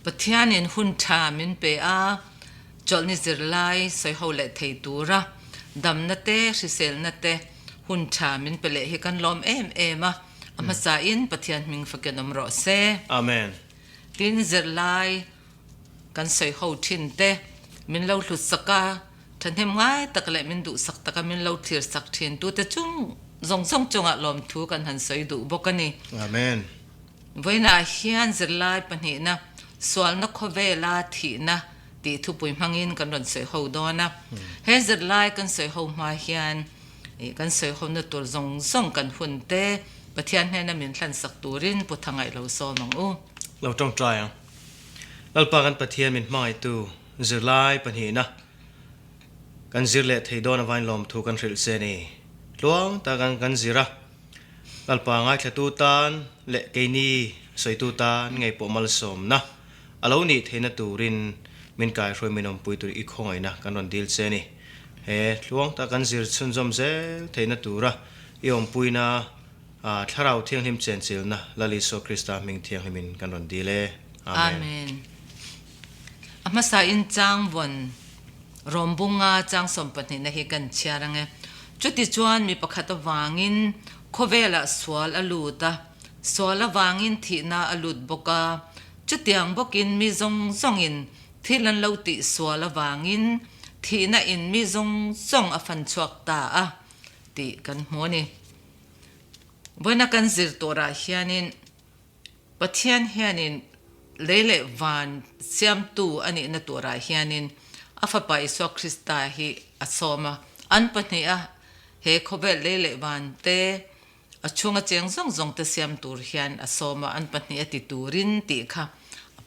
Pathianin hun tha min pe a Chawlhni Sikul soi ho le thei tura dam na te risel na te hun tha min pe le hi kan lom em ama sa in pathian ming fakenom ro se Amen. tin Zirlai kan soi ho thin te min lo hlut saka thanem ngai takle min du sak taka min lo thir sak thin tu te chung zong song chunga lom thu kan han soi du bokani Amen. voina hian Zirlai pani na swal na khovela thi na ti thu pui mangin kan ron soi ho dona he Zirlai kan soi ho ma hian kan soi ho na tur zong song kan hun te pathian he na min thlan sak turin puthangai lo so mang u Lo trong trai ang. Lalpa kan pathian min mai tu Zirlai pani na. Kan zirle thei don avain lom thu kan ril se ni. Luang ta kan zira. Lalpa ngai thla tu tan le ke ni soi tu tan ngai po mal som na. Alo ni thei na turin min kai roi minom pui tu I khongai na kan ron dil se ni. He luang ta kan zir chun zom ze thei na tura. Iom pui na tharau thiang him chen chil na lali so Krista ming thiang himin kan ron dile. Amen. Ama sa in chang von rombunga chang sompani na hi kan chiarange chuti chuan mi pakhata wangin khovela swal aluta swala wangin thina alut boka chutiang bokin mi zong zongin thilan loti swala wangin thina in mi zong zong afan chuak ta a ti kan hmoni boina kan zir tora hianin pathian hianin lele van siam tu ani na tora hianin afa iso Krista hi asoma an pania he khobel lele van te achunga cheng zong zong te siam tur hian asoma an pania ti turin ti kha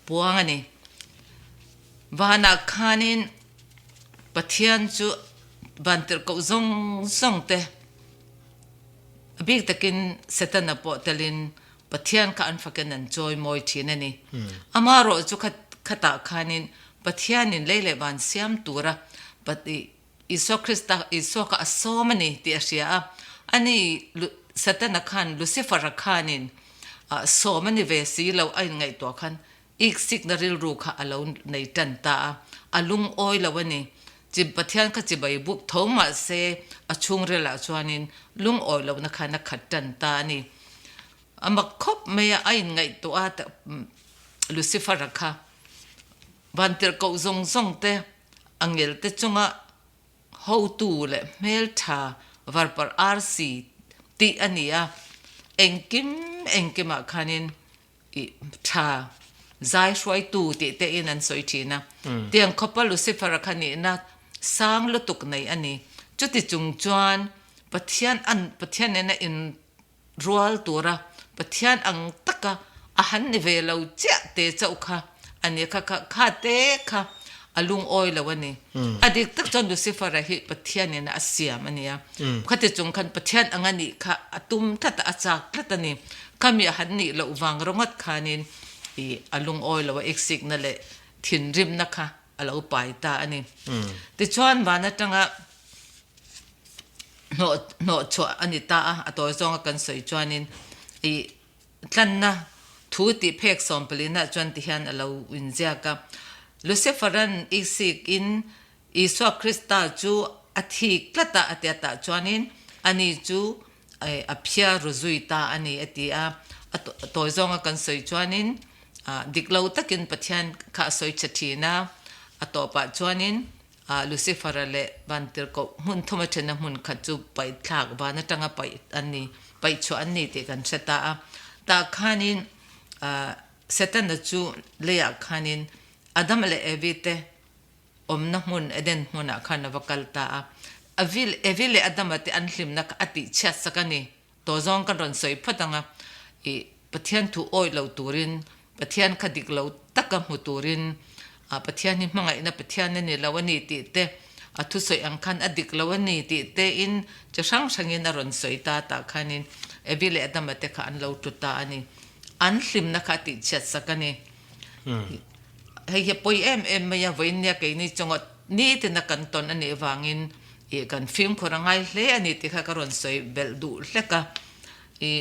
puang ani wana khanin pathian chu banter ko zong zong te big takin setana po telin pathian ka an faken an joy moi thinani amaro chu khata khanin pathianin lele ban siam tura pati iso Krista iso ka asomani ti asia ani satana khan Lucifer khanin somani ve si lo ai ngai to khan ik signal ru kha alone nei tan ta alung oi lawani chi pathian ka chi bai buk thoma se achung rela chuanin lung oi lo na khana khatan ta ni amak khop me ai ngai to a Lucifer kha banter ko zong zong te angel te chunga how to le mel tha var par rc ti ania engkim khanin I tha zai shwai tu ti te in an soi thina tiang khopa Lucifer khani na sang lutuk nei ani chuti chung chuan pathian na in rual tura pathian ang taka ahan ni velo cha te chauka ani kha te kha alung oi lawani adik tak chon Lucifer hi pathian na asiam ania khate chung khan pathian angani kha atum thata achak thlatani kami hanni lo wang rongat khanin I alung oi lawa ek signal le thin rim na kha alo pai ta ani ti chuan bana tanga no cho ani ta a to zong kan soi chuanin I tlanna thu ti phek sompelina chuan ti hian alo winzia ka Luciferan isik in iso Krista chu athi klata atiata chuanin ani chu aphia ruzuita ani atia to zong kan soi chuanin diklo takin pathian kha soi chathina atopa chuanin Lucifer le banter ko mun thoma thena mun khachu pai thak bana tanga pai ani pai chu ani te kan seta ta khanin setan chu leya khanin adam le evite omna mun eden muna khana vakalta evile adam ati anhlim nak ati chat sakani to zong kan ron soi phatanga I pathian thu oi lo turin pathian khadik lo takam huturin pathian ni mangai na pathian ni lawani ti te athu soi angkhan adik lawani ti te in chasang sangin aron soi ta khanin evile adam ate kha an lo tuta ani anhlim na khati chat sakani he poi em maya voinya ke ni chongot ni te na kanton ani wangin I kan film khorangai hle ani ti kha karon soi bel du hleka I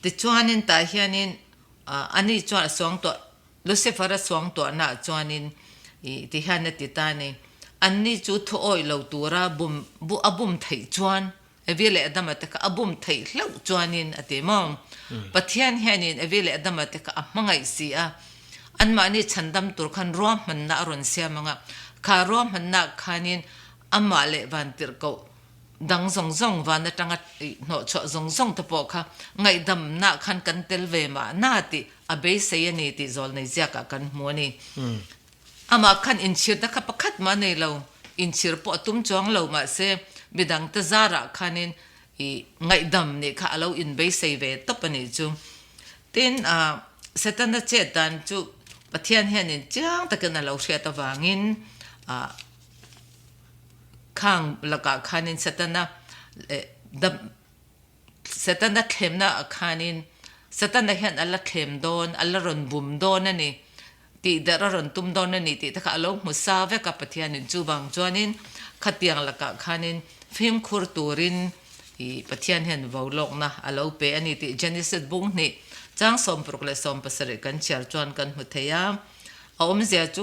ti chuanin ta hianin ani chuan song to Lucifer swang to na chuanin I ti han ti ta ni an ni chu thu oi lo tura bu abum thei chuan evile adam ta ka abum thei lo chuanin ati mong pathian hianin evile adam ta ka amangai si a an ma ni chandam tur khan rom man na ron sia manga kha rom man na khanin amma le van tir ko dang zong zong van na tanga no cho zong zong ta po kha ngai dam na khan kan tel ve ma na ti abe se ni ti zol nei zia ka kan mo ni ama khan in chir ta ka pakhat ma nei lo in chir po tum chong lo ma se bidang ta zara khanin I ngai dam ni kha lo in be se ve to pani chu tin setan da che dan chu pathian hianin chang ta kana lo hria ta wangin khang laka khanin setana thlem na khanin setana hian alla thlem don alla ron bum don ani ti dara ron tum don ani ti ta kha lo musa ve ka pathian in chu bang chuanin khatiang laka khanin phim khur turin I pathian hian volok na alo pe ani ti Genesis bung ni chang som prokle som pasare kan char chuan kan hutheya om zia chu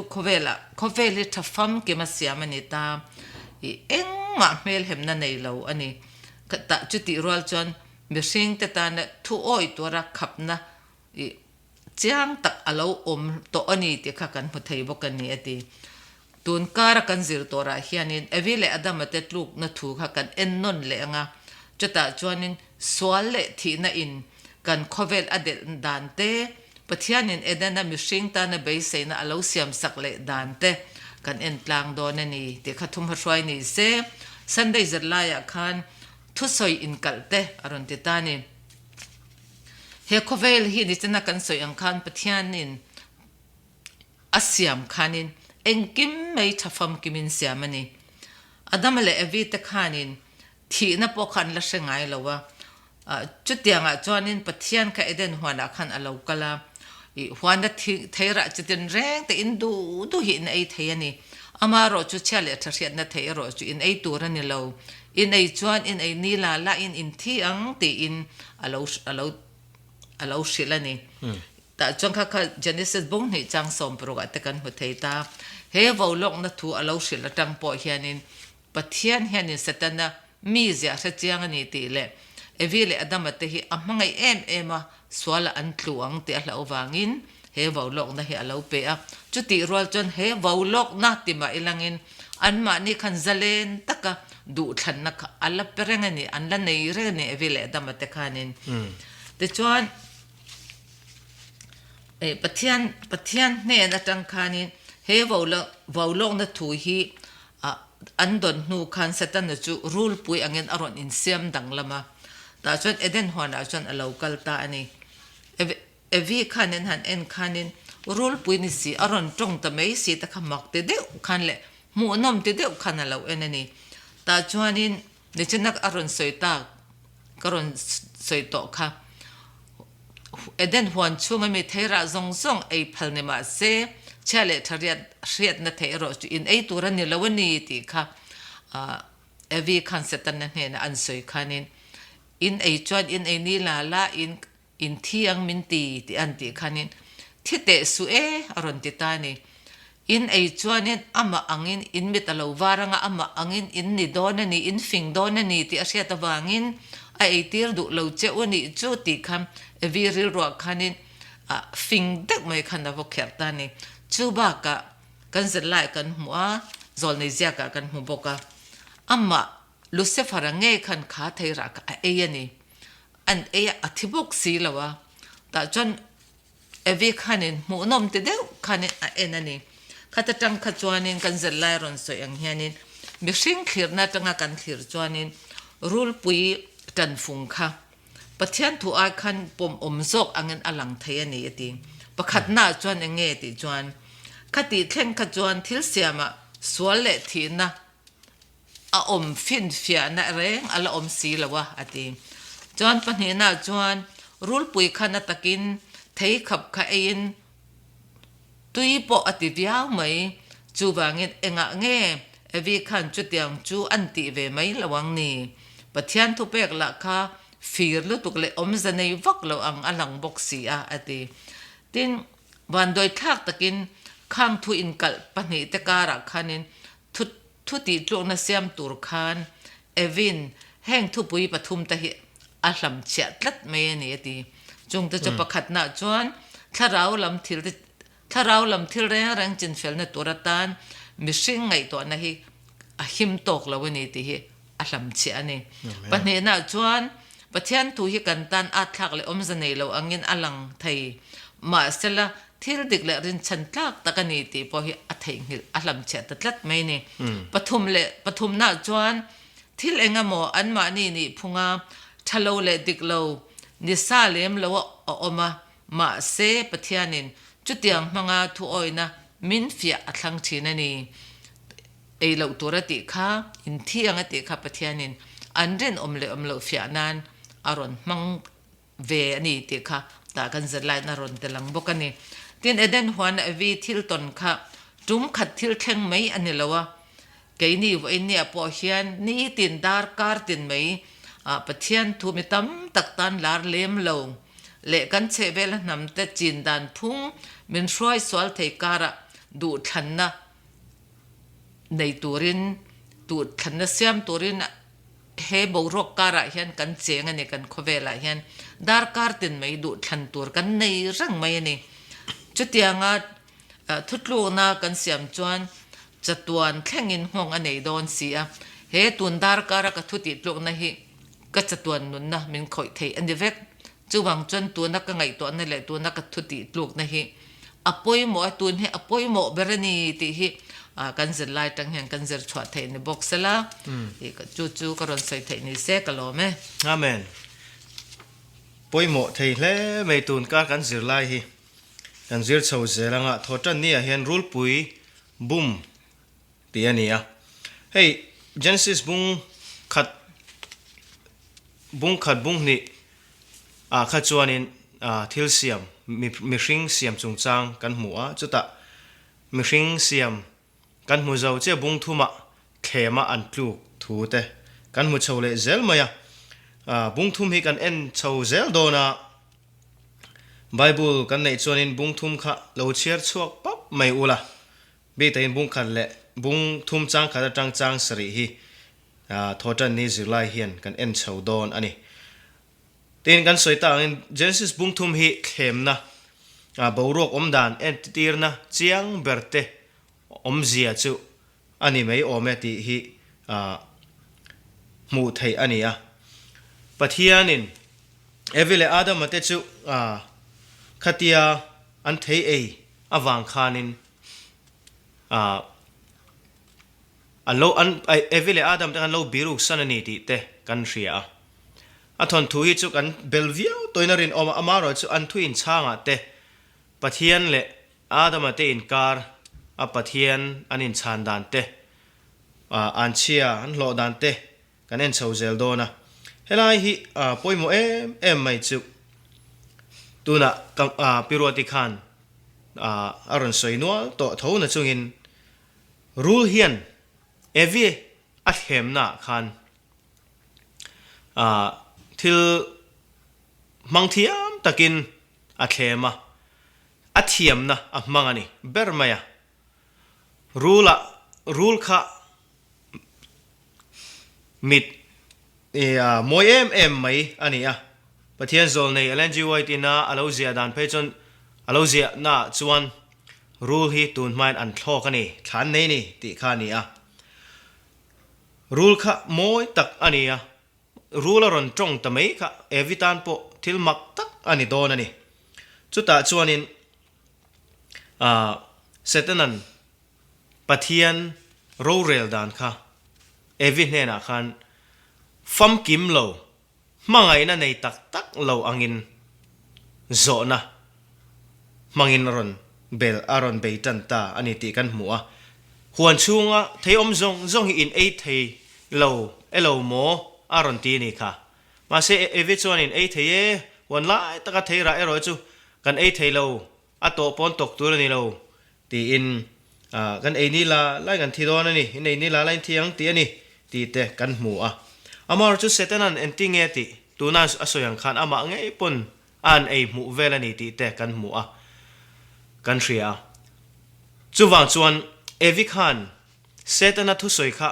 khoveli thafam ke ma siamani ta I eng ma mel hem na nei lo ani ta chuti rol chon mishing te ta na thu oi tora khapna I chiang tak alo om to ani te kha kan muthei bokani ati tun kara kan zir tora hianin evile adamate tluk na thu kha kan ennon le anga chata chuanin swal le thi na in kan khovel adel dante pathianin edana mishing ta na be se na alo siam sak le dante kan en tlang don ani te khathum hruai ni se Sunday Zirlai khan thu soi in kalte aron te tani he khovel hi ni chana kan soi ang khan pathianin asiam khanin engkim mei thafam kimin siamani adamale evita khanin thi na po khan la sengai lowa chutianga chuanin pathian ka eden hwana khan alo kala I hwana theira chitin reng te indu hi nei theiani amaro chu chale thariat na theiro chu in ei turani lo in ei chuan in ei ni la in thi ang ti in alo shilani ta changkha kha Genesis bong ni chang som proga te kan hutheita he volok na thu alo shil tang po hianin pathian hianin satana mi zia sa chiang ani ti le evile adamate hi amangai ema swala an tluang te ala owangin he volok na he alo pe a chuti rol chon he volok na ti ma ilangin an ma ni khan zalen taka du than na kha ala perengani an la nei re ne evile adamate khanin te chuan pathian ne na tang khanin he volok na thu hi andon nu khan satan na chu rule pui angen aron in siam danglama ta chuan eden hona chuan a local ta ani evi khanin han en khanin rule pui ni si aron tong ta mei si ta khamak te de khan le mu nom te de khan a lo enani ta chuanin ne chenak aron soita karon soito kha eden huan chunga mi thera zong ei phalne ma se chale thariat riat na theiro chu in ei turan ni lawani ti kha evi khan setan na ne an soi khanin in ei chuan in ei ni la in thiang min ti an ti khanin thite su aron ti tani in ei chuanin ama angin in mitalo waranga ama angin in ni donani in fing donani ti asia ta wangin a ei tir du lo che oni chu ti kham evi ri ro khanin fing dak mai khana vo khertani chuba ka kan Zirlai kan hua zol nei zia ka kan hu boka amma Lucifer nge khan kha theira ka ani an athibok si lawa ta chon evi khanin mu nom te de khanin enani khata tang kha chuanin kan Zirlai ron so yang hianin mihring khirna tanga kan khir chuanin rule pui tan phung kha pathian thu a khan pom omzok angen alang thei ani ati pakhat na chuan enge ti chuan khati thleng kha chuan thil siama swale thina a om fin fia na reng ala om si lawa ati chuan panhina chuan rule pui khana takin thei khap kha ein tui po ati viau mai chu wangin enga nge evi khan chu tiang chu anti ve mai lawang ni pathian thu pek la kha fir lu tukle om zanei vak lo ang alang boxi a ati tin van doi thak takin khang thu in kal pani te kara khanin thu ti tlok na siam tur khan evin heng thu pui pathum ta hi a hlam chia tlat mai ani ati chung te pakhat na chuan tharau lam thil reng chin fel na turatan mishing ngai to na hi a him tok lawani ti hi a hlam chia ani pani na chuan pathian tu hi kan tan a thak le omzanei lo angin alang thei ma sela thil dik le rin chan tlak takani ti po hi a thei ngil a hlam chia tatlat mai ni pathum na chuan thil engamo an ma ni phunga thalo le dik lo ni sa lem lo oma ma se pathianin chutiang manga thu oina min fia athlang thina ni ei lo turati kha in thiang ati kha pathianin anren omlo fia nan aron mang ve ani ti kha ta kan zalai na ron telang bokani tin eden huan vi thil ton kha tum khat thil thleng mai ani lawa keini voini apo hian ni tin dar kar tin mai pathian thu mi tam tak tan lar lem lo le kan chebel nam te chin dan phung min roi swal thei kara du thanna nei turin tu thanna siam turin he borok kara hian kan cheng ani kan khovela hian dar kar tin mai du than tur kan nei rang mai ani chutianga thutlu na kan siam chuan chatuan thlengin hong anei don sia he tun dar kara ka thuti tlok na hi ka chatuan nun na min khoi thei ani vek chuwang chon tu na ka ngai to na le tu na ka thuti tlok na hi apoi mo tun he apoi mo berani ti hi kan zirlai tang hian kan zir chhuat thei ni boxela e ka chu karon sai thei ni se kalome amen poimo thei hle mei tun ka kan zirlai hi kan zir chho zelanga thotan ni a hian rul pui bum ti ania hey Genesis bung khat bung ni kha chuanin thil siam mi hring siam chungchang kan hmuwa chuta mi hring siam kan hmu zo che bung thuma khema an tluk thu te kan hmu chho le zel maya bung thum hi kan en chho zel dona Bible kan nei chuanin bung thum kha lo chiar chuak pap mai ula be tein bung khan le bung thum chang kha chang sari hi thotan ni zirlai hian kan en chho don ani tin kan soita in Genesis bung thum hi khemna borok omdan en tirna chiang berte omzia chu ani mai ometi hi mu thei ania pathianin evile adam ate chu khatia an thei ei awang khanin alo an evile adam te kan lo biruk sanani ti te kan ria athon thu hi chu kan belvio toinarin oma amaro chu an thuin changa te pathian le adam ate inkar a pathian anin chan dan te an chia an lo dan te kan en chho zel dona helai hi poimo em mai chu tuna piroti khan aron soinwal to thona chungin rule hian evi a hemna khan thil mangthiam takin a thema a thiamna a mangani bermaya rule kha mit moi em mai ania pathian zol nei lng white ina alozia dan pechon alozia na chuan rule hi tun main an thlok ani thlan nei ni ti kha ni a rule kha moi tak ania rule ron tong ta mai kha evitan po thil mak tak ani don ani chuta chuanin setanan pathian rorel dan kha evi hena khan fam kim lo mangai na nei tak lo angin zona mangin ron bel aron beitan ta ani ti kan hmuwa huan chunga theiom zong hi in ei thei lo elo mo aron ti ni kha ma se evi chuanin ei thei wan lai taka thei ra ero chu kan ei thei lo ato pon tok tur ni lo ti in kan ei ni la lai kan thi don ani in ei ni la lai thiang ti ani ti te kan hmuwa amar chu setanan enting e ti tunas asoyang khan ama nge pon an ei mu velani ti te kan hmuwa kan ria chuwang chuan evi khan setana thu soi kha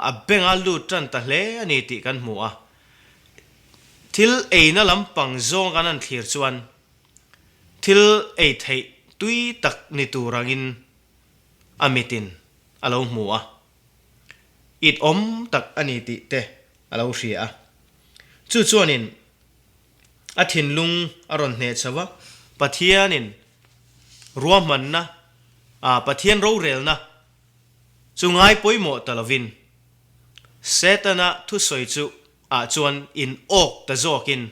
a benga lu tran ta hle ani ti kan mu a thil eina lampang zong kanan thlir chuan thil ei thei tui tak ni turangin amitin alo mu a it om tak ani ti te alo ria chu chuanin a thin lung aron hne chawa pathianin ruaman na pathian ro rel na chungai poimo talovin setana thu soi chu a chuan in ok ta zokin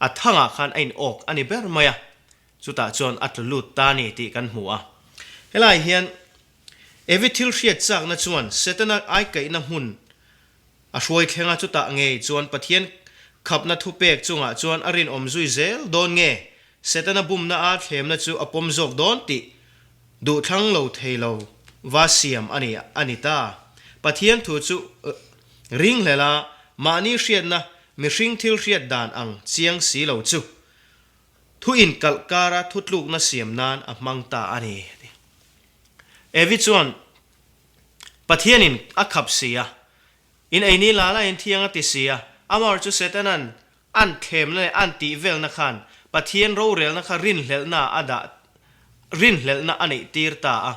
a thanga khan ein ok ani ber maya chuta chuan atlut ta ni ti kan hmu a helai hian every thil hriat chak na chuan setana ai kai na hun a hruai thlenga chuta nge chuan pathian khapna thu pek chunga chuan arin om zui zel don nge setana bumna a thlemna chu apom zok don ti du thlang lo theilo wa siam anita pathian thu chu ring lela mani hriat na mi hring thil hriat dan ang chiang si lo chu thu in kalkara thutluk na siam nan a mangta ani evi chuan pathianin a khap sia in eini lala in thianga ti sia amar chu setanan an them le an ti vel na khan pathian ro rel na kha rin hlel na ada rin hlel na ani tir ta a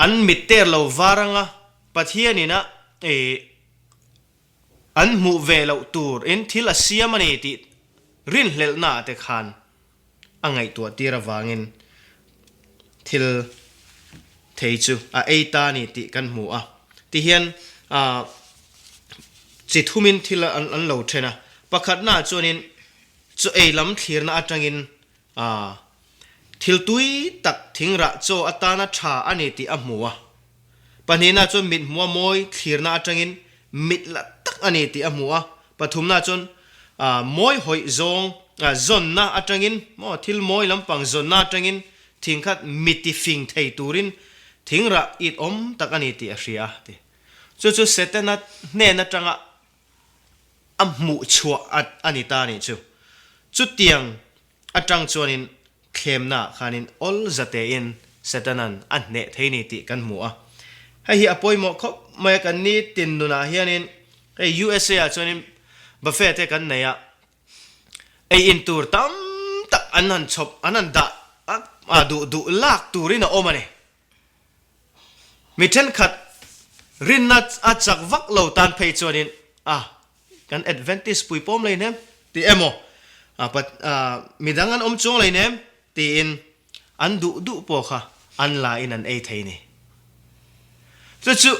an mitter lo waranga pathianina an mu ve lo tur in thil a siam ani ti rin hlel na te khan angai tu tira wangin thil thei chu a eita ni ti kan mu a ti hian chi thumin thil an lo thena pakhat na chuanin chu ei lam thlir na atangin thil tui tak thingra cho atana tha ani ti a muwa panina chu mit muwa moi thlir na atangin mit la tak ani ti a muwa pathumna chun moi hoi zong zon na atangin mo thil moi lampang zon na atangin thingkhat miti fing thei turin thingra it om tak ani ti a hria ti chu setana ne na tanga amu chua at anita ni chu tiang atang chuanin khlemna khanin ol zate in setanan anne theini ti kan mu a hi apoimo khop mai kan ni tin nuna hianin USA a chuanin buffet te kan neya in tur tam tak anan chop anan da du lak turina omane miten khat rinnat achak vak lo tan phei chuanin kan Adventist pui pom lai nem ti emo midangan om chung lai nem ti in an du po kha an la in an ei thei ni chu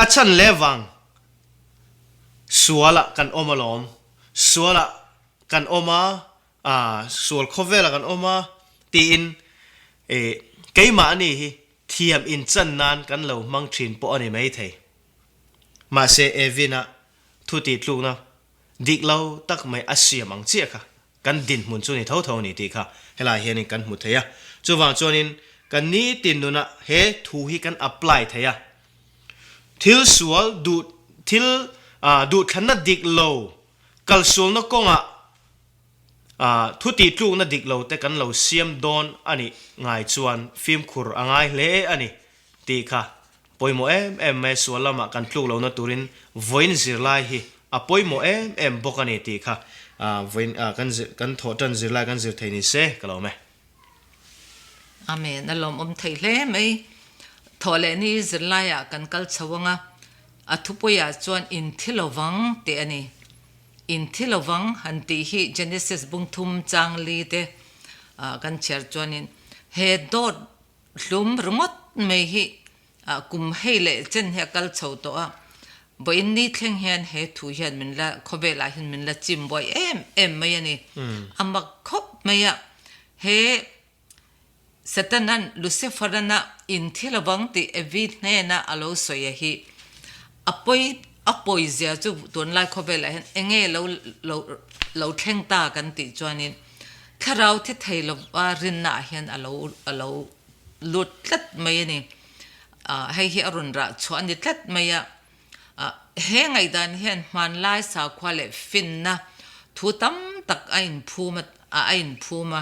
achan lewang suala kan omalom suala kan oma sual khovela kan oma ti in keima ani hi thiam in chan nan kan lo mang thin po ani mai thei ma se evina thuti tluna diklo tak mai asiam ang chia kha kan din mun chu ni tho ni ti kha hela hian kan mu theya chuwang chuanin kan ni tin nuna he thu hi kan apply theya thil sual du thana diklo kal sul na konga thuti tluna diklo te kan lo siam don ani ngai chuan film khur angai hle ani ti kha poimo em me sualama kan tluk lo na turin voin zirlai hi apoimo em bokani ti kha voin kan thotan zirlai kan zir theini se kalome amen alom thei hle mai thole ni zirlai a kan kal chawanga athupoya chuan in thilowang te ani in thilowang hanti hi Genesis bungthum changli te kan cher chuanin he dot hlum rungot mai hi kum heile chen he kal chho to a boin ni thleng hian he thu hian min la khobela hin min la chim boy em mai ani amak khop maya he satanan luciferana in thilawang ti evi na alo soya hi apoi zia chu ton lai khobela hen enge lo thleng ta kan ti chuanin tharau thi thailo rin na hian alo lut tlat mai ani hei hi arun ra chuan ni tlat maya he ngai dan hian man lai sa khwale fin na thu tam tak ain phuma ain phuma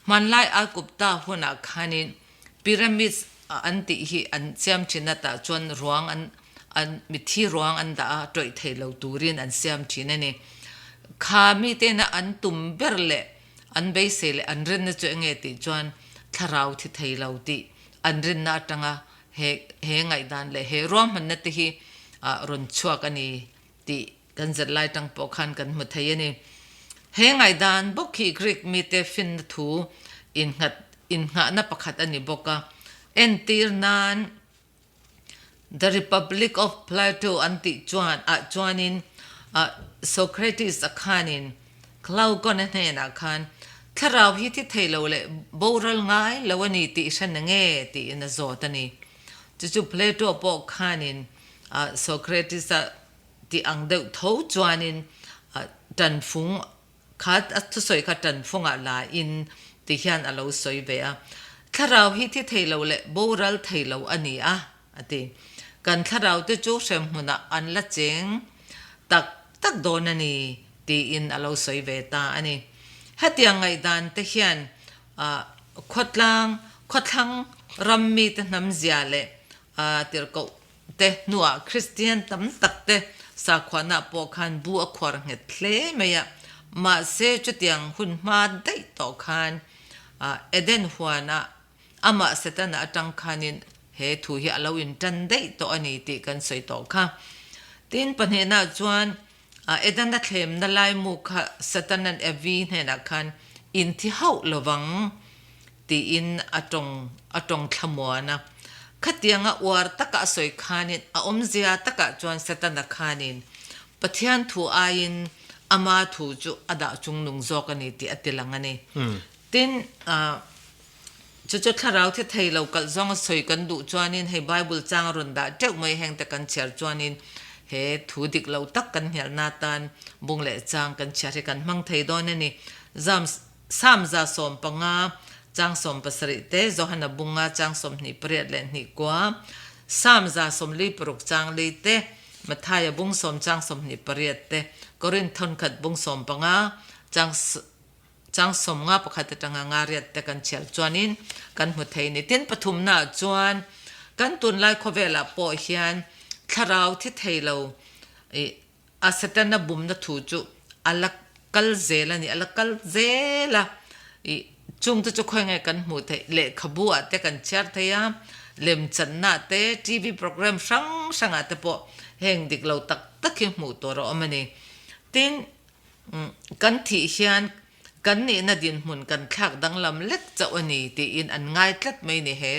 man lai akupta huna khanin pyramids anti hi an siam chinata chon ruang an mithi ruang an da toi thelo turin an siam chinani khami te na an tumberle an beisele an ren na chu nge ti chuan tharau thi theilo ti an ren na tanga he ngai dan le he rom man na ti hi ron chuak ani ti kan zirlai tang po khan kan mu thei ani he ngai dan bokhi greek mi te fin thu in nga na pakhat ani boka entir nan the Republic of Plato anti chuanin Socrates akhanin klau kon ne na khan tharau hi ti theilo le boral ngai lawani ti shan nge ti in zo tani chu Plato po khanin Socrates ti ang deuh tho chuanin tan phung khat thu soi kha tan phunga la in ti hian alo soi ve a tharau hi ti theilo le boral theilo ani a ati kan tharau te chu sem huna an la cheng tak donani ti in alo soi ve ta ani hatiang ngai dan te hian khotlang rammi te nam zia le tir ko te nuwa Christian tam tak te sa khwana po khan bu akhwar nge tle meya ma se chutiang hun ma dai to khan eden huana ama setana atang khanin he thu hi alo in tan dai to ani ti kan soi to kha tin panhe na chuan eden da thlem na lai mu kha satanan evi ne na khan in thi hau lowang ti in atong thlamwana khatianga war taka soi khanin a omzia taka chuan satana khanin pathian thu ain ama thu chu ada chung nung zok ani ti atilangani tin chu tharau the theilo kal zong soi kan du chuanin he bible chang ron da teu mai heng ta kan cher chuanin he thu dik lo tak kan hel na tan bungle chang kan cher kan mang thei don ani sam za som panga chang som pasari te zohana bunga chang som ni priat len ni kwa sam za som li pruk chang li te mathaya bung som chang som ni priat te korin thon khat bung som panga chang som nga pakhat tanga nga riat te kan chel chuanin kan mu thei ni tin pathum na chuan kan tun lai khovela po hian tharau thi theilo a setana bum na thu chu alak kal zela ni alakal zela chung tu chu khoi ngai kan mu thei le khabua te kan char theya lem channa te tv program sanga te po heng dik lo tak hi mu to ro amani tin kan thi hian kan ni na din mun kan thak danglam lek chawani ti in an ngai tlat mai ni he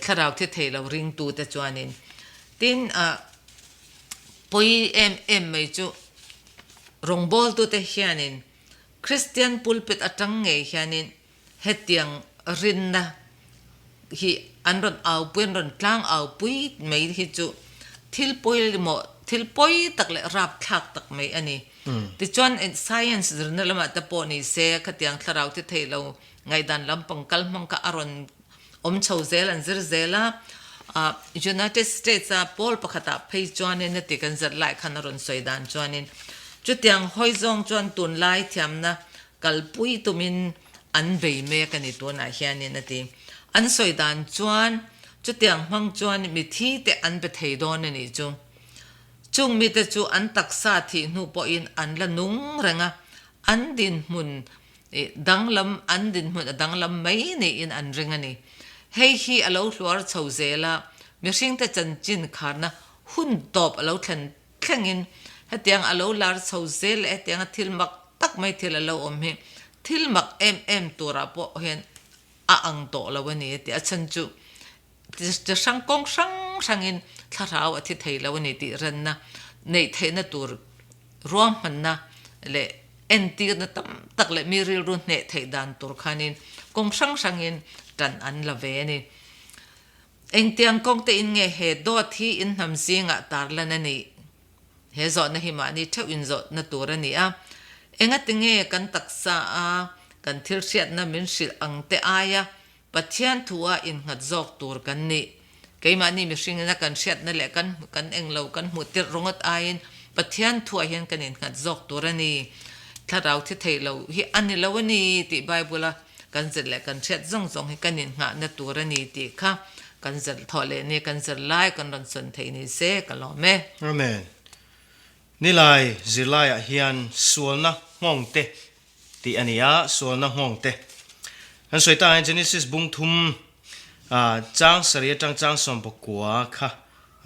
tharau the theilo ring tu te chuanin tin poi em mai chu rongbol tu te hianin Christian pulpit atang nge hianin hetiang rinna hi anron au puin ron tlang au pui mai hi chu thilpoi takle rap thak tak mai ani ti chuan in science zirnalama ta po ni se khatiang tharau te theilo ngai dan lampang kalmang ka aron om chho zel an zir zela United States pol pakhata phei chuan ne ti kan zat lai khan ron soidan chuanin chutiang hoizong chuan tun lai thiamna kalpui tumin an bei me kani tuna hianin ati an soidan chuan chutiang hmang chuan mi thi te an be thei don ni chu chung mi te chu an taksa thi nu po in an la nung ranga an din mun danglam an din mun danglam mai ni in an ringani hei hi alo hluar chho zela mi hring te chan chin kharna hun top alo thlengin hetiang alo lar chho zel hetiang thilmak tak mai thil alo om he thilmak em tura po hen a ang to lawani ti achan chu ti sang kong sangin tharau athi theilawani ti ranna nei theina tur ruam manna le entir na tam tak le miril ru ne theidan tur khanin kong sangin tan an lave ni engtiang kong te in nge he do thi in nam singa tarlana ni he zo na hi ma ni theu in zo na turani a enga tinge kan taksa a kan thil hriat na min sil ang te aya pathian thua in ngat zok tur kan ni keima ni mi hring na kan hriat na le kan englo kan mu tir rongat ain pathian thua hian kan in ngat zok turani ถ้าเราที่ไทยเราฮิอันนี้เราวันนี้ติไบเบิลกันจะแหลกกันเช็ดซ่งให้กันนินหาในตัวนี้ติค่ะกันจะทอเลนี่กันจะไล่กันรันสนไทยนี่เสกันล้อแม่ Amen. Nilai zirlai a hian sualna ngong te ti ania sualna ngong te. Kan soita Genesis bung thum chang saria chang som pokwa kha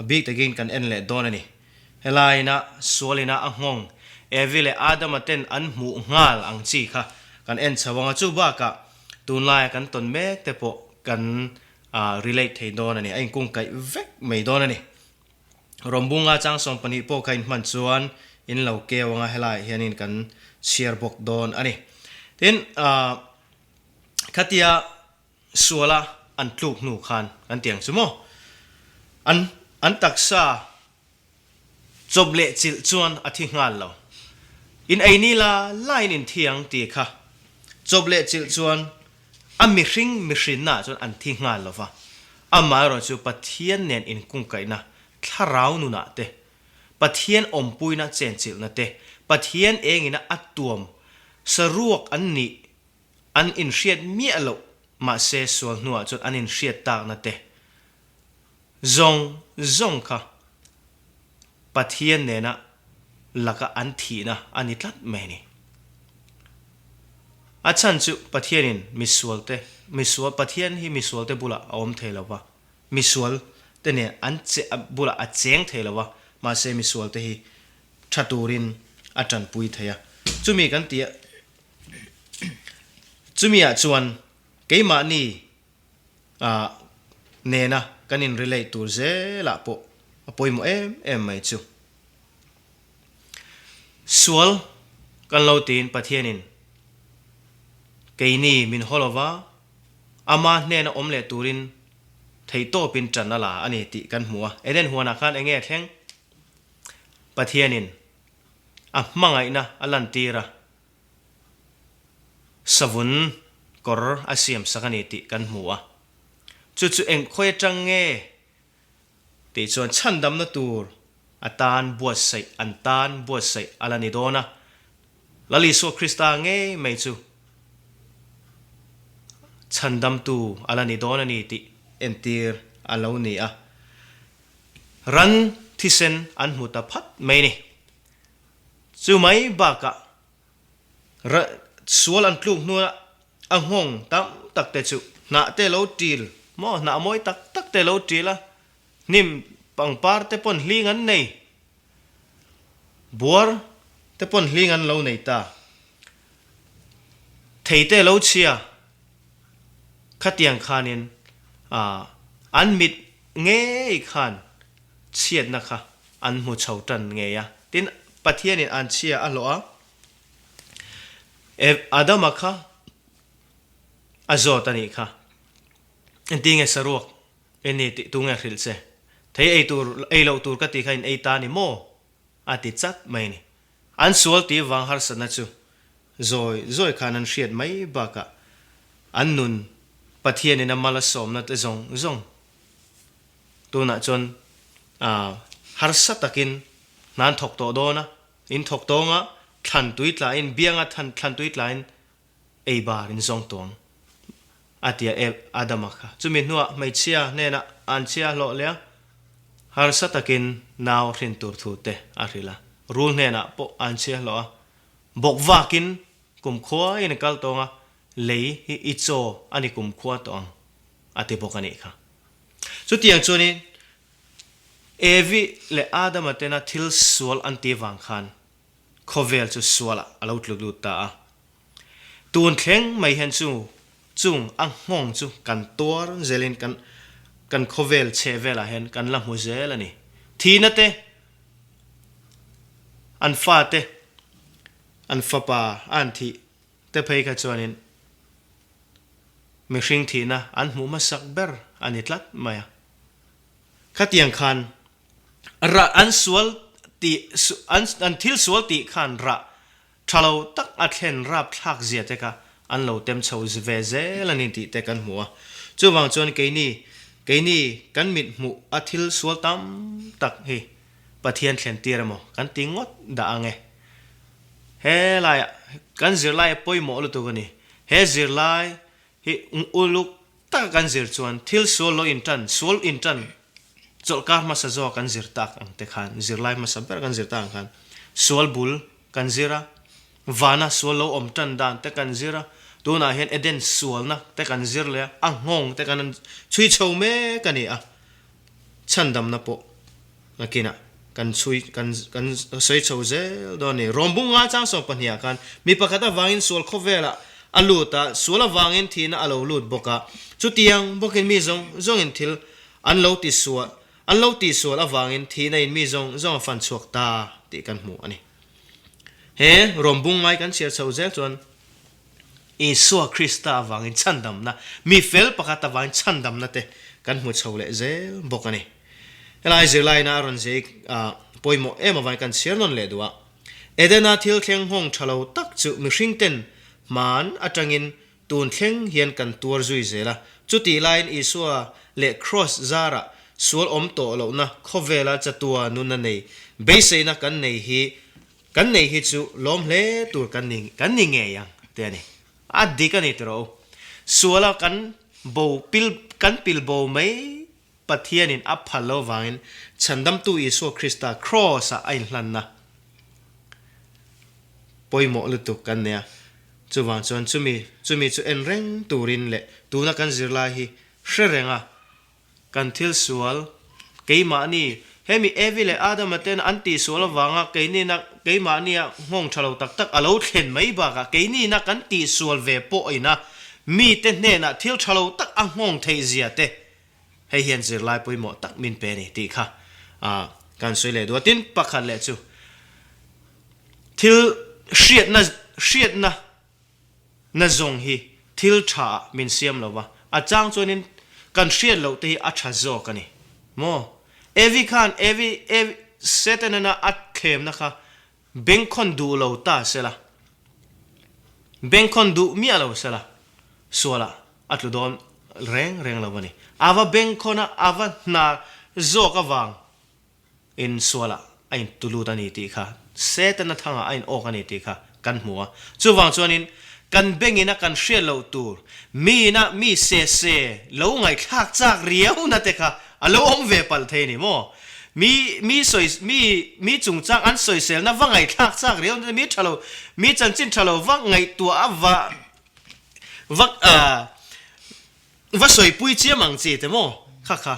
big again kan en le don ani. Helai na sualina a ngong evile Adam aten an mu ngal ang chi kha kan en chawanga chu ba ka tunlai kan ton mek te po kan relate thei don ani ai kung kai vek mei don ani. Rombunga chang som pani po kain man chuan in lo kewanga helai hianin kan share bok don ani tin khatia suala an tluk nu khan kan tiang chumo an taksa joble chil chuan athi ngal lo in aini la line in thiang ti kha joble chil chuan ami hring mi hrin na chuan an thi ngal lo wa ama ro chu pathian nen in kung kai na tharau nu na te pathian ompui na chen chil na te pathian engina atuam saruak an ni an in hriat mi alo ma se sual nuwa chut an in hriat tak na te zong kha pathian ne na laka an thi na ani tlat me ni achan chu pathianin misual pathian hi misual te bula om thelawa misual te ne an che bula a cheng thelawa ma se misual te hi thaturin atan pui thaya chumi kan tia chumi a chuan keima ni ne na kanin relate tur ze la po apoi mo em mai chu sual kan lo tin pathianin keini min holowa ama ne na omle turin thei to pin chan ala ani ti kan hmuwa eden huana khan enge thleng pathianin a mangai na alan tira savun kor asiam sakani ti kan hmuwa chu eng khoi change ti chon chandam na tur atan buat sai antan buat sai alani dona lali so krista nge mai chu chandam tu alani dona ni ti entir alo ni a ran thisen an huta phat mai ni chu mai ba ka sual an tluk nu a ngong tam tak te chu na te lo til mo na moi tak te lo tila nim pangpar te pon hlingan nei buar te pon hlingan lo nei ta thei te lo chia khatiang khanin an mit nge khan chiat na kha an mu chautan nge ya tin pathianin an chia alo a adama kha azotani kha endinge saruak eni ti tunga khilse thei ei lo tur ka ti khain ei ta ni mo ati chat mai ni an sual ti wang har sana chu zoi khan an hriat mai ba ka an nun pathianin amala som na te zong tu na chon har satakin nan thok to do na in thok to nga than tuit la in bianga than tuit la in ei bar in zong tong atia adama kha chumin nuwa mai chia ne na an chia lo le har satakin naw rin tur thu te arila rul ne na po an chia lo bok wakin kum khwa in kal tonga lei hi icho ani kum khwa tong ati bokani kha chu tiang chuni evi le adam atena thil sual anti wang khan khovel chu suala alo tluk lut ta tun thleng mai hen chu chung ang ngong chu kan tor zelin kan khovel chevela hen kan la mu zel ani thina te an fa te an fa pa an thi te phei ka chuanin mi hring thina an mu ma sak ber ani tlat maya khatiang khan ra an sual ti an thil sual ti khan ra thalo tak a thlen rap thak zia te ka an lo tem chho zve zel ani ti te kan hmuwa chu wang chon keini kan mit mu a thil sual tam tak hi pathian thlen tiramo kan tingot da ange he lai kan zirlai poi mo lu tu gani he zirlai hi uluk ta kan zir chuan thil sual lo in tan chol kar ma sa zo kan zir tak ang te khan zirlai ma sa ber kan zir tak khan sual bul kan zira vana sual lo om tan dan te kan zira tu na hen eden sual na te kan zir le ang ngong te kan chui chou me kani a chandam na po nakina kan chui kan soi chou ze do ni rombung nga chang song pania kan mi pakata wangin sual khovela aluta suala wangin thina alo lut boka chutiang bokin mi zong in thil anlo ti sual awangin thina in mi zong fan chuak ta ti kan mu ani he rombung ngai kan sia chou ze chon Isua Krista awangin chandam na mi fel pakata wangin chandam na te kan mu chou le ze bokani elai zirlai na ron ze poimo ema vai kan sia non le duwa edena thil thleng hong thalo tak chu mi hringten man atangin tun thleng hian kan tur zui zela chuti line isua le cross zara sual om to lo na khovela chatua nun na nei beise na kan nei hi chu lom hle tur kan ni nge yang te ani adi kan ni tro suala kan pil bo mai pathian in aphalo wangin chandam tu isua Krista cross a ain hlan na poimo lu tu kan ne chuwang chuan chumi chu en reng turin le tuna kan zirlai hi hrerenga kan thil sual keima ni hemi evile adam aten anti sual wanga keini na keima ni ngong thalo tak alo thlen mai ba ka keini na kan ti sual ve po ina mi te ne na thil thalo tak a ngong thei zia te hei hian zirlai poimo tak min pe ni ti kha kan soi le do tin pakhat le chu thil hriat na zong hi thil tha min siam lowa a chang chonin kan hriat lo te hi a tha zo kani mo evi setanana at khem na kha bengkhon du lo ta sela bengkhon du mi alo sela suala atlu don reng lo bani ava bengkhona ava na zo ka wang in suala ain tulu ta ni ti kha setana thanga ain o ka ni ti kha kan hmuwa chuwang chuanin kan bengina kan hriat lo tur mi se lo ngai thak chak riau na te kha alo om ve pal the ni mo mi chung chang an soi sel na wangai thak chak riau mi chan chin thalo wangai tua awa va soi pui chia mang chi te mo kha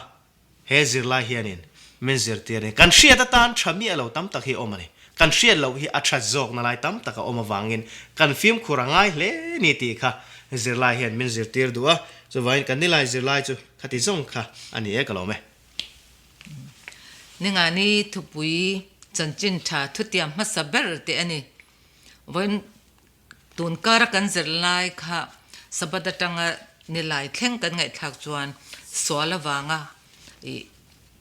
he zirlai hianin men zir tiane kan hriat tan thami alo tam tak hi omani kan hriat lo hi atha jok na lai tam taka oma wangin kan film khurangai hle ni ti kha zirlai hian men zir tir duwa so vain kan nilai zirlai chu khati zong kha ani e kalome ninga ni thupui chanchin tha thutiam ma saber te ani wen tun kara kan zirlai kha sabadatanga nilai thleng kan ngai thak chuan swala wanga I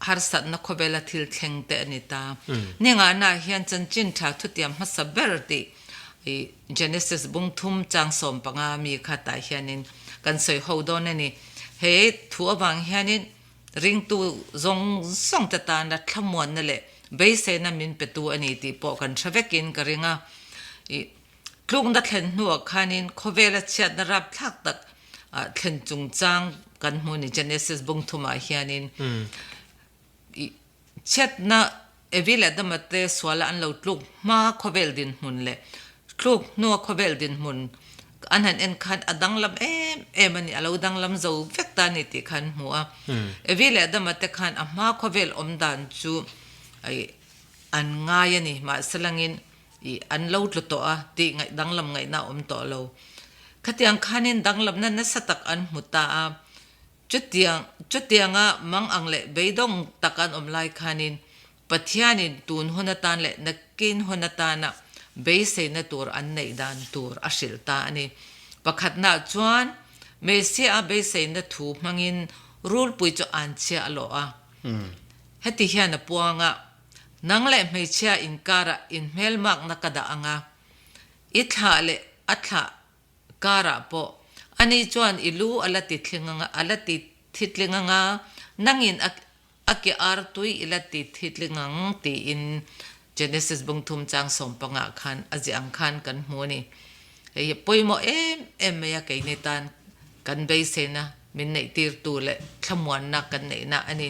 har sat na khobela thil thleng te ani ta ninga na hian chanchin tha thutiam ma saber te Genesis bung thum chang som panga mi kha ta hianin kan soi ho don ani he thu awang hianin ring tu zong song ta ta na thamon na le beise na min petu ani ti po kan thravekin ka ringa klung da thlen nuwa khanin khowela chat na rap thak tak thlen chung chang kan hmuni Genesis bung thuma hianin chat na evila damate swala an lo tluk ma khovel din hun le tluk no khovel din mun anhan en khan adang lam em ani alo dang lam zo vekta ni ti khan hua evila damate khan ama khovel omdan chu ai an nga yani ma salangin an lo tlu to a ti ngai dang lam ngai na om to lo khatiang khanin dang lam na satak an muta a chutianga mang angle beidong takan omlai khanin pathianin tun honatan le nakin honatana beise na tur an nei dan tur ashil ta ani pakhatna chuan mesia beise na thu mangin rul pui cho an chia lo a heti hian puanga nangle meichia inkara in melmak nakada anga itha le atha kara po ani chuan ilu alati thitlinga nangin aki artui ilati thitlingang ti in Genesis bung thum chang som panga khan aji ang khan kan mu ni ei poimo em ya ke ni tan kan be se na min nei tir tu le thamwan na kan nei na ani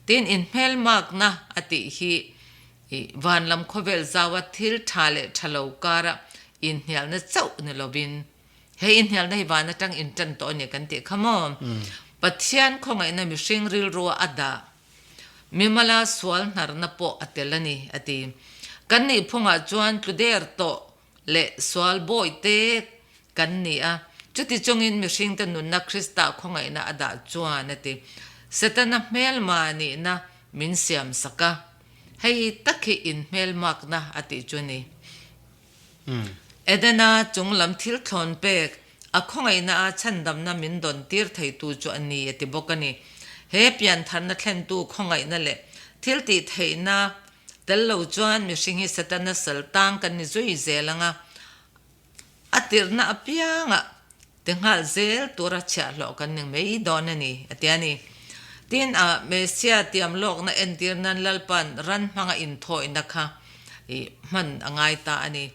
tin in hmel mak na ati hi van lam khovel zawa thil thale thalo kara in hial na chau ne lovin he in hial na hi van na tang in tan to ne kan ti khamom pathian khongai na mi hring ril ro ada mimala swal nar na po atelani ati kan ni phunga chuan tluder to le swal boy te kan ni a chuti chongin mi hring ta nun na krista khongai na ada chuan ati setana mel mani na min siam saka hei takhi in mel mak na ati chuni edena chunglam thil thon pek a khongai na a chandam na min don tir thei tu chu ani ati bokani he pian than na thlen tu khongai na le thil ti thei na tello chuan mi hring hi setana saltang kan ni zui zelanga atirna apianga tengal zel tura cha lo kan ning mei donani atiani tin a mesia tiam lok na entir nan lalpan ran hanga in thoi na kha I man angai ta ani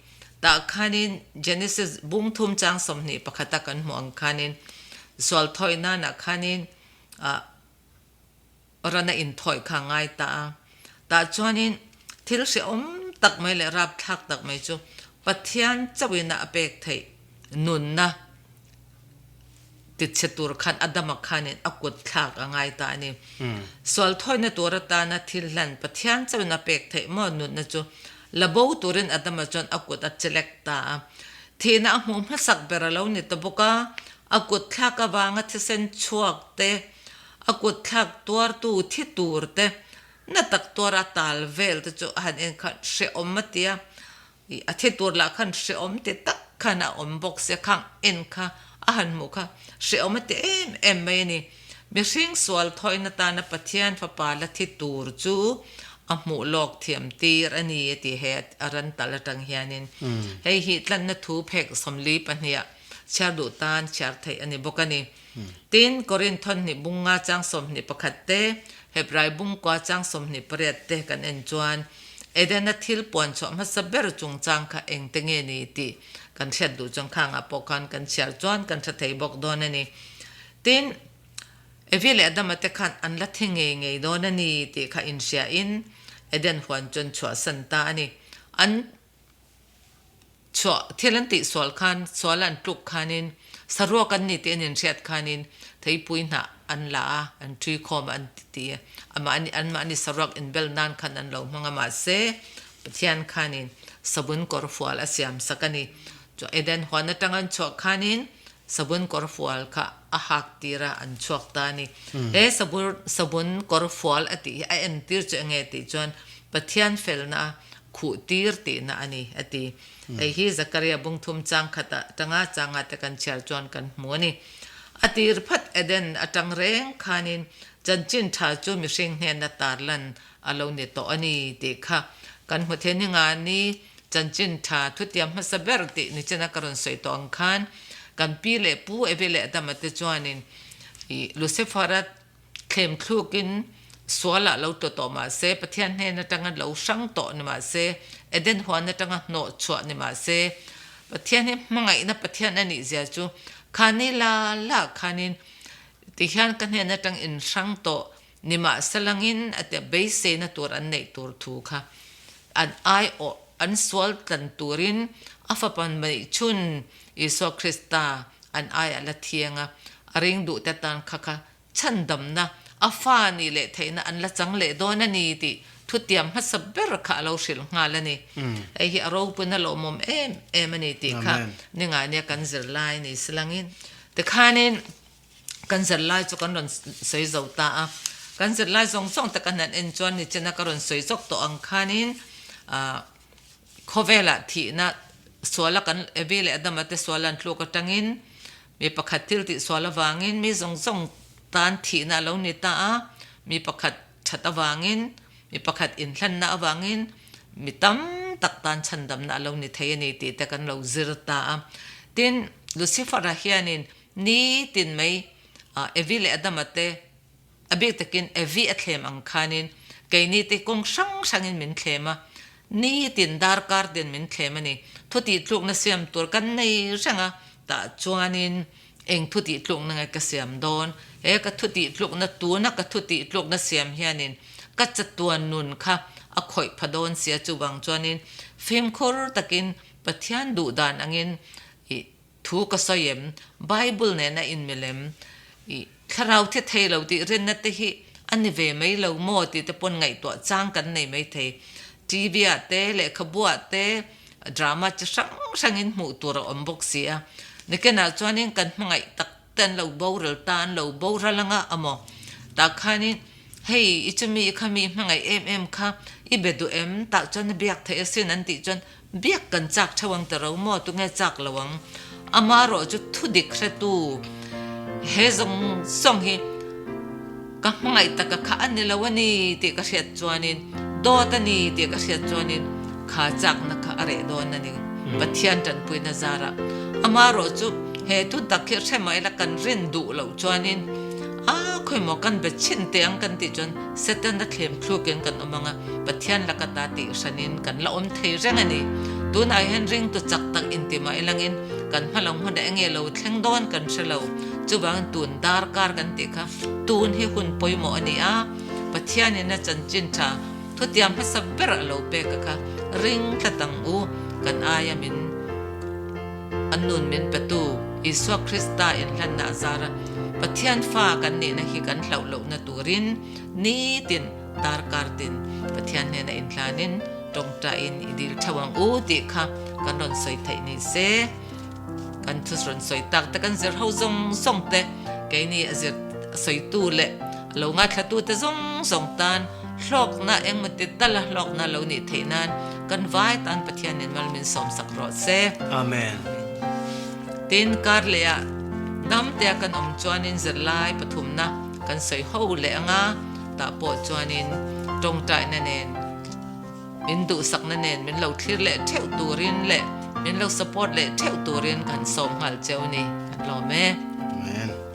ta khanin Genesis bung thum chang somni pakhata kan mu ang khanin sol thoi na na khanin a rana in thoi kha ngai ta chuanin thil se tak mai le rap thak tak mai chu pathian chawina apek thei nun na tit chetur khan adama khanin akut thak angai ta ani sol thoi na tura ta na thil lan pathian chawina pek thei mo nun na chu labo turin adama chon akut achelek ta thina hum hasak beralo ni to boka akut thak awanga thisen chuak te akut thak tuar tu thi tur te na tak tura tal vel te chu han en khan she omatia I athi tur la khan she om te tak khana om box se khang en kha ahan mukha she omate em mai ni mi hring swal thoina ta na pathian fa pa la thi tur chu a mu lok thiam tir ani ti het aran talatang hianin hei hi tlan na thu phek somli pania chadu tan char thai ani bokani tin korinthon ni bunga chang som ni pakhatte hebrai bung kwa chang som ni pariat te kan en chuan edena thil pon cho ma saber chung chang kha eng tenge ni ti kan chet du chang khang a pokan kan char chuan kan tha thei bok don ani tin evile adam te khan an la thenge ngei don ani ti kha in sia in eden huan chon chwa san ta ani an chwa thilanti sol khan solan tuk khanin sarwa kan ni te nin riat khanin thei puina an la an tri khom an ti ama ani sarak in bel nan khan an lo manga ma se pathian khanin sabun kor fual asiam sakani cho eden hona tangan cho khanin sabun kor fual kha ahak tira an chok tani e sabun kor fual ati a en tir che nge ti chon pathian felna khu tir ti na ani ati ei hi zakaria bungthum chang khata tanga changa te kan char chon kan muani atir phat eden atang reng khanin chanchin tha chu mi hring hne na tarlan alo ne to ani te kha kan hmutheni nga ni chanchin tha thutiam ma saber ti ni chena karon soi to ang khan kan pi le pu evele damate chuanin I luciferat khem thlukin swala lo to ma se pathian hne na tangan lo sang to ni ma se eden huan na tanga no chwa ni ma se pathian he mangai na pathian ani zia chu khanila la khanin ti hian kan he na tang in sang to ni ma salangin ate base na tur an nei tur thu kha an ai o an swal tan turin afapan mai chun iso krista an ai ala thianga aring du ta tan khaka chandam na afani le theina an la chang le don ani ti thutiam ha saber kha lo shil ngalani ei hi aro puna lo mom em ani ti kha ninga ne kan zirlai ni slangin te khanin kan zirlai chu kan ron sei zota a kan zirlai zong zong ta kan an enjoy ni chena karon sei zok to ang khanin khovela thi na swala kan evile adamate swalan thluk atangin mi pakhatil ti swala wangin mi zong zong tan thi na lo ni ta a mi pakhat thata wangin mi pakhat in hlan na awangin mi tam tak tan chandam na lo ni thei ni ti ta kan lo zirta a tin lucifer a hianin ni tin mai evile adamate abik takin evi athlem ang khanin kaini te kong sang sangin min thlema นี่ตินดาร์การ์เดนมินเคมันนี่ทุติลูกน่ะเสียมตัวกันในช่างอ่ะตาจวนนินเองทุติลูกนั่งไงก็เสียมโดนก็ทุติลูกน่ะตัวนักก็ทุติลูกน่ะเสียมเฮียนินก็จะตัวนุนค่ะอคอยพดอนเสียจูบังจวนนินฟิล์มคอร์ตะกินปะเทียนดูดานอังเงินทูกสอยมไบเบิลเนี่ยนะอินเมลมคราวที่เทเราที่เรียนนั่นที่อันนี้เวไม่เราโมติแต่ปนไงตัวจ้างกันในไม่เททีวีเตะเล็กขบวนเตะดราม่าจะสังอินหมู่ตัวเราอมบกเสียนี่ก็น่าจวนนี้กันมังไงตักเต้นเราเบาเราตานเราเบาเราละงะอโมตาขานี่เฮ้ยอีจะมีขมีมังไงค่ะอีเบดูตาจวนเบียกเทสินันติจวนเบียกกันจากชวังแต่เราโมตุเงจากระวังอามาโรจุดทุดิกเรตูเฮซงส่งฮีก็มังไงตะกะข้าอันนี้ละวันนี้ที่กระเสียจวนนี้โดตานี่ที่กระเสียจวนนี้ข้าจากนักอะไรโดนนั่นนี่ปัทยันจันปุยนาซาระอามาโรจุเฮตุตักเขียนใช่ไหมละกันรินดูเหล่าจวนนี้คุยหมอกันเบ็ดชินเตียงกันติจนเสด็จนักเข้มคลุกกันอมังปัทยันละกันตาติชนินกันละอมเทเรื่องนี้ตัวนายเห็นเรื่องตัวจักตักอินติมาลังอินกันพลังหัวแดงเงาแทงโดนกันเชลาจูบังตุนดาร์การกันติค่ะตุนให้คุณปอยหมอนี่ปัทยันนี่นะจันจินชาทุกอย่างให้สับเบรเราเปกค่ะริงตะตังกันอายามินอันนุนมินประตูอิสวคริสตาอินลันนาซาระปัทยันฟ้ากันนี่นะฮิกันเหล่านาตูรินนี่ตินดาร์การตินปัทยันเนี่ยนะอินลานินตรงใจอินดิลชวังติค่ะกันรอนสวยไทยนี่เซกันทุสรอนสวยตักแต่กันเจอเขาส่งเตะแกนี่เจอสวยตู้เละเรางัดตู้แต่ส่งตานหลอกน่ะเองมันติดตละหลอกน่ะเรานี่เทนันกันไว้ตันปัทยันนินมัลมินสมสักรอดเซอาเมนตินการเลียน้ำเตียกันจวนนินจะไล่ปฐุมนะกันใส่หูเละงาตาปวดจวนนินตรงใจนั่นเองมินดูสักนั่นเองมินเราที่เละเท่าตัวรินเละมินเราสปอร์ตเละเท่าตัวรินกันสมหัลเจ้านี่กันรอแม่อาเมน